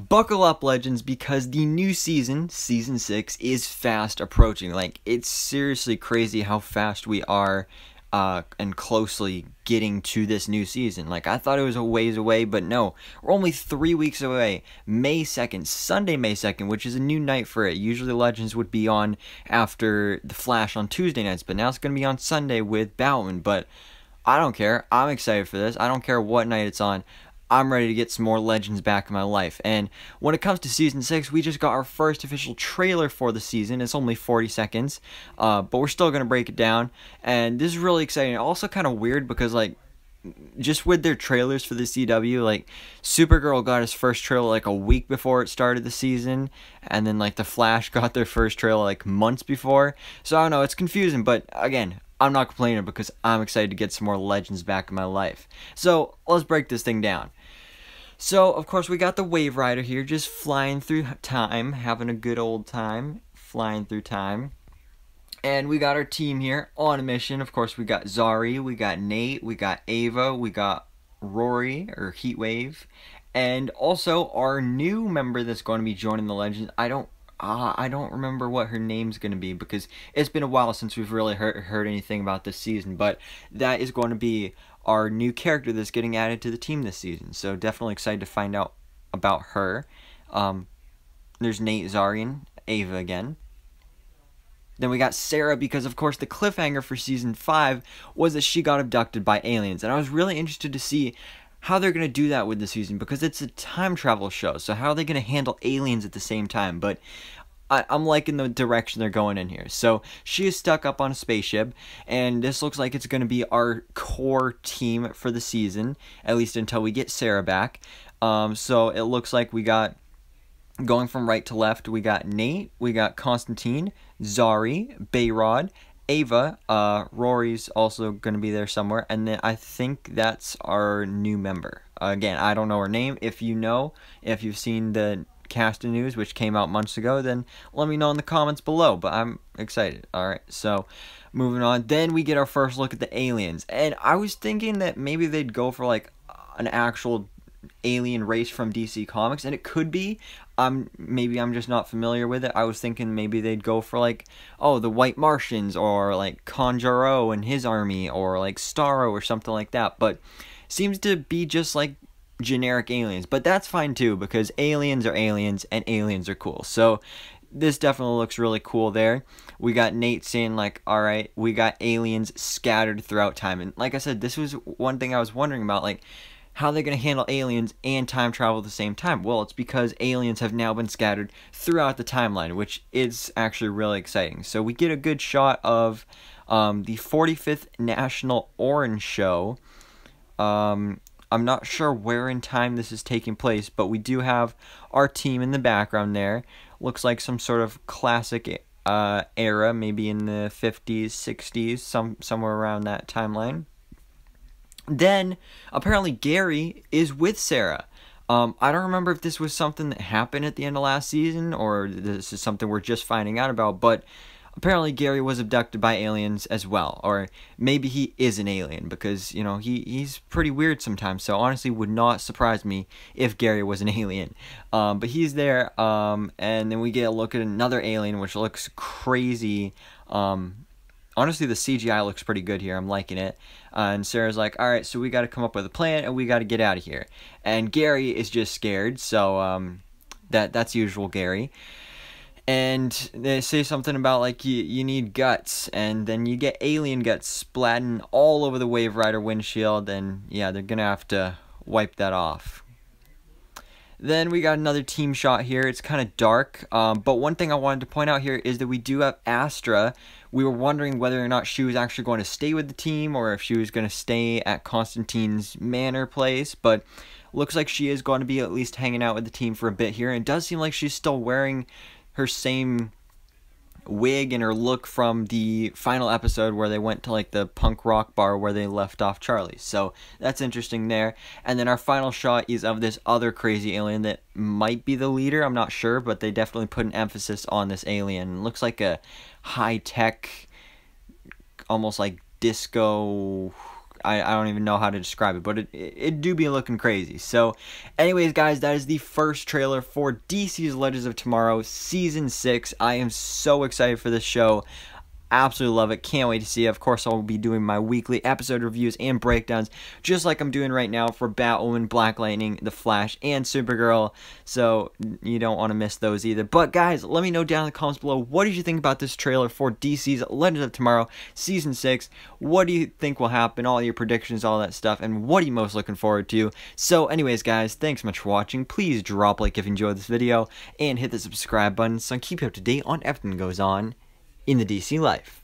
Buckle up, Legends, because the new season, Season 6, is fast approaching. Like, it's seriously crazy how fast we are and closely getting to this new season. Like, I thought it was a ways away, but no. We're only 3 weeks away. May 2nd, Sunday, May 2nd, which is a new night for it. Usually Legends would be on after The Flash on Tuesday nights, but now it's going to be on Sunday with Batman. But I don't care. I'm excited for this. I don't care what night it's on. I'm ready to get some more Legends back in my life. And when it comes to Season 6, we just got our first official trailer for the season. It's only 40 seconds, but we're still going to break it down. And this is really exciting. Also kind of weird because, like, just with their trailers for the CW, like, Supergirl got his first trailer, like, a week before it started the season. And then, like, The Flash got their first trailer, like, months before. So, I don't know. It's confusing, but, again, I'm not complaining because I'm excited to get some more Legends back in my life. So, let's break this thing down. So, of course, we got the Wave Rider here, just flying through time, having a good old time, flying through time. And we got our team here on a mission. Of course, we got Zari, we got Nate, we got Ava, we got Rory, or Heatwave, and also our new member that's going to be joining the Legends. I don't remember what her name's going to be because it's been a while since we've really heard anything about this season, but that is going to be our new character that's getting added to the team this season. So definitely excited to find out about her. There's Nate, Zarian, Ava again. Then we got Sarah because, of course, the cliffhanger for Season 5 was that she got abducted by aliens. And I was really interested to see how they're going to do that with the season because it's a time travel show. So how are they going to handle aliens at the same time? But I'm liking the direction they're going in here. So she is stuck up on a spaceship, and this looks like it's going to be our core team for the season, at least until we get Sarah back. So it looks like we got, going from right to left, we got Nate, we got Constantine, Zari, Bayrod, Ava, Rory's also going to be there somewhere, and then I think that's our new member. Again, I don't know her name. If you know, if you've seen the casting news, which came out months ago, then let me know in the comments below, but I'm excited. Alright, so moving on, then we get our first look at the aliens, and I was thinking that maybe they'd go for like an actual alien race from DC Comics, and it could be. Maybe I'm just not familiar with it. I was thinking maybe they'd go for like, oh, the White Martians, or like Conjuro and his army, or like Starro or something like that, but seems to be just like generic aliens, but that's fine too because aliens are aliens and aliens are cool. So this definitely looks really cool there. We got Nate saying like, all right, we got aliens scattered throughout time, and like I said, this was one thing I was wondering about, like how they're going to handle aliens and time travel at the same time. Well, it's because aliens have now been scattered throughout the timeline, which is actually really exciting. So we get a good shot of the 45th National Orange Show. I'm not sure where in time this is taking place, but we do have our team in the background there. Looks like some sort of classic era, maybe in the 50s, 60s, somewhere around that timeline. Then, apparently Gary is with Sarah. I don't remember if this was something that happened at the end of last season, or this is something we're just finding out about, but apparently Gary was abducted by aliens as well, or maybe he is an alien, because, you know, he's pretty weird sometimes, so honestly would not surprise me if Gary was an alien. But he's there, and then we get a look at another alien, which looks crazy. Honestly, the CGI looks pretty good here. I'm liking it. And Sarah's like, all right, so we got to come up with a plan, and we got to get out of here. And Gary is just scared, so that's usual Gary. And they say something about, like, you need guts, and then you get alien guts splatting all over the Wave Rider windshield, and yeah, they're going to have to wipe that off. Then we got another team shot here. It's kind of dark, but one thing I wanted to point out here is that we do have Astra. We were wondering whether or not she was actually going to stay with the team, or if she was going to stay at Constantine's manor place, but looks like she is going to be at least hanging out with the team for a bit here, and it does seem like she's still wearing her same wig and her look from the final episode where they went to like the punk rock bar where they left off Charlie. So that's interesting there. And then our final shot is of this other crazy alien that might be the leader. I'm not sure, but they definitely put an emphasis on this alien. It looks like a high-tech, almost like disco I don't even know how to describe it, but it do be looking crazy. So anyways, guys, that is the first trailer for DC's Legends of Tomorrow Season 6. I am so excited for this show. Absolutely love it. Can't wait to see it. Of course, I'll be doing my weekly episode reviews and breakdowns, just like I'm doing right now for Batwoman, Black Lightning, The Flash, and Supergirl. So you don't want to miss those either. But guys, let me know down in the comments below, what did you think about this trailer for DC's Legends of Tomorrow Season 6? What do you think will happen? All your predictions, all that stuff, and what are you most looking forward to? So anyways, guys, thanks so much for watching. Please drop a like if you enjoyed this video, and hit the subscribe button so I can keep you up to date on everything that goes on in the DC life.